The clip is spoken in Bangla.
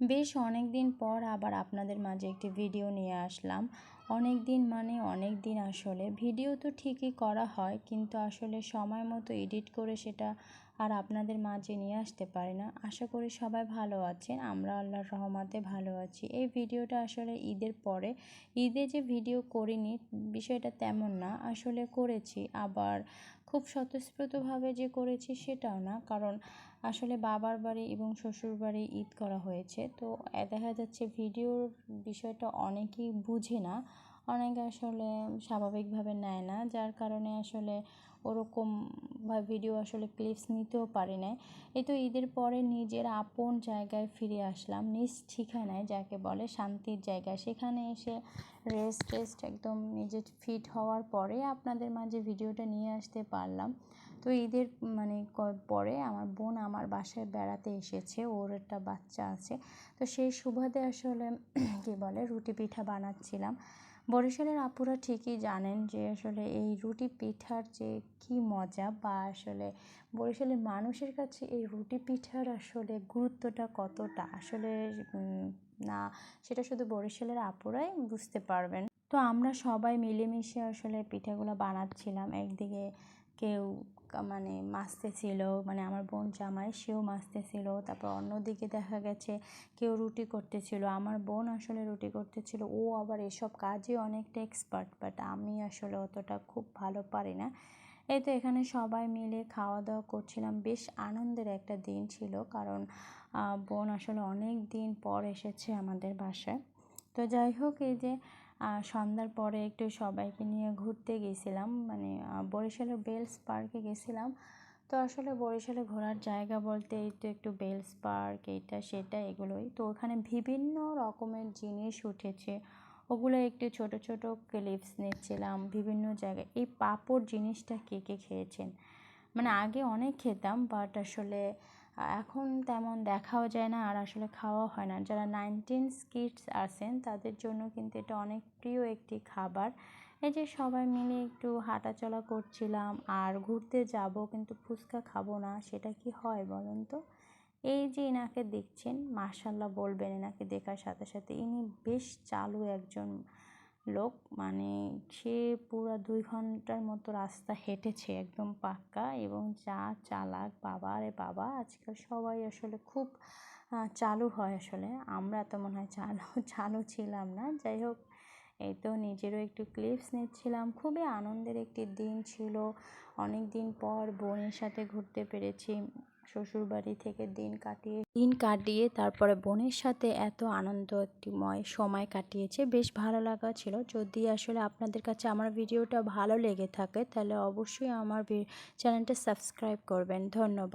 বেশ অনেক দিন পর আবার আপনাদের মাঝে একটি ভিডিও নিয়ে আসলাম। অনেক দিন মানে অনেক দিন আসলে ভিডিও তো ঠিকই করা হয়, কিন্তু আসলে সময় মতো এডিট করে সেটা আর আপনাদের মাঝে নিয়ে আসতে পারি না। আশা করি সবাই ভালো আছেন, আমরা আল্লাহর রহমতে ভালো আছি। এই ভিডিওটা আসলে ঈদের পরে, ঈদে যে ভিডিও করিনি বিষয়টা তেমন না, আসলে করেছি, আবার খুব স্বতঃস্ফূর্তভাবে যে করেছি সেটাও না, কারণ আসলে বাবার বাড়ি এবং শ্বশুর বাড়ি ঈদ করা হয়েছে। তো দেখা যাচ্ছে ভিডিওর বিষয়টা অনেকেই বুঝে না, অনেকে আসলে স্বাভাবিকভাবে নেয় না, যার কারণে আসলে ওরকম ভিডিও আসলে ক্লিপস নিতেও পারি না। এই তো ঈদের পরে নিজের আপন জায়গায় ফিরে আসলাম, নিজ ঠিকানায় যাকে বলে শান্তির জায়গায়। সেখানে এসে রেস্ট একদম নিজে ফিট হওয়ার পরে আপনাদের মাঝে ভিডিওটা নিয়ে আসতে পারলাম। তো ঈদের মানে পরে আমার বোন আমার বাসায় বেড়াতে এসেছে, ওর একটা বাচ্চা আছে। তো সেই সুবাদে আসলে কী বলে রুটি পিঠা বানাচ্ছিলাম। বরিশালের আপুরা ঠিকই জানেন যে আসলে এই রুটি পিঠার যে কী মজা, বা আসলে বরিশালের মানুষের কাছে এই রুটি পিঠার আসলে গুরুত্বটা কতটা, আসলে না, সেটা শুধু বরিশালের আপুরাই বুঝতে পারবেন। তো আমরা সবাই মিলেমিশে আসলে পিঠাগুলো বানাচ্ছিলাম। একদিকে কেউ মানে মাছতেছিল, মানে আমার বোন জামাই সেও মাছতেছিল, তারপর অন্যদিকে দেখা গেছে কেউ রুটি করতেছিল। আমার বোন আসলে রুটি করতেছিল, ও আবার এসব কাজে অনেকটা এক্সপার্ট, বাট আমি আসলে অতটা খুব ভালো পারি না। এই তো এখানে সবাই মিলে খাওয়া দাওয়া করছিলাম, বেশ আনন্দের একটা দিন ছিল, কারণ বোন আসলে অনেক দিন পর এসেছে আমাদের বাসায়। তো যাই হোক, এই যে সন্ধ্যার পরে একটু সবাইকে নিয়ে ঘুরতে গেছিলাম, মানে বরিশালের বেলস পার্কে গেছিলাম। তো আসলে বরিশালে ঘোরার জায়গা বলতে এই তো একটু বেলস পার্ক, এইটা সেটা এগুলোই। তো ওখানে বিভিন্ন রকমের জিনিস উঠেছে, ওগুলো একটু ছোট ছোট ক্লিপস নিচ্ছিলাম বিভিন্ন জায়গায়। এই পাঁপড় জিনিসটা কে কে খেয়েছেন? মানে আগে অনেক খেতাম, বাট আসলে এখন তেমন দেখাও যায় না, আর আসলে খাওয়া হয় না। যারা 19 কিডস আছেন তাদের জন্য কিন্তু এটা অনেক প্রিয় একটি খাবার। এই যে সবাই মিলে একটু হাঁটাচলা করছিলাম, আর ঘুরতে যাব কিন্তু ফুচকা খাবো না, সেটা কি হয় বলেন তো? এই যে এনাকে দেখছেন, মাশাল্লাহ বলবেন, এনাকে দেখার সাথে সাথে ইনি বেশ চালু একজন লোক, মানে সে পুরো 2 ঘন্টার মতো রাস্তা হেঁটেছে একদম পাক্কা, এবং যা চালাক, বাবা রে বাবা, আজকাল সবাই আসলে খুব চালু হয়। আসলে আমরা তো মনে হয় চালু ছিলাম না। যাই হোক, এই তো নিজেরও একটু ক্লিপস নিচ্ছিলাম। খুবই আনন্দের একটি দিন ছিল, অনেক দিন পর বোনের সাথে ঘুরতে পেরেছি। শ্বশুরবাড়ি থেকে দিন কাটিয়ে তারপরে বোনের সাথে এত আনন্দ একটিময় সময় কাটিয়েছে, বেশ ভালো লাগা ছিল। যদি আসলে আপনাদের কাছে আমার ভিডিওটা ভালো লেগে থাকে তাহলে অবশ্যই আমার চ্যানেলটা সাবস্ক্রাইব করবেন। ধন্যবাদ।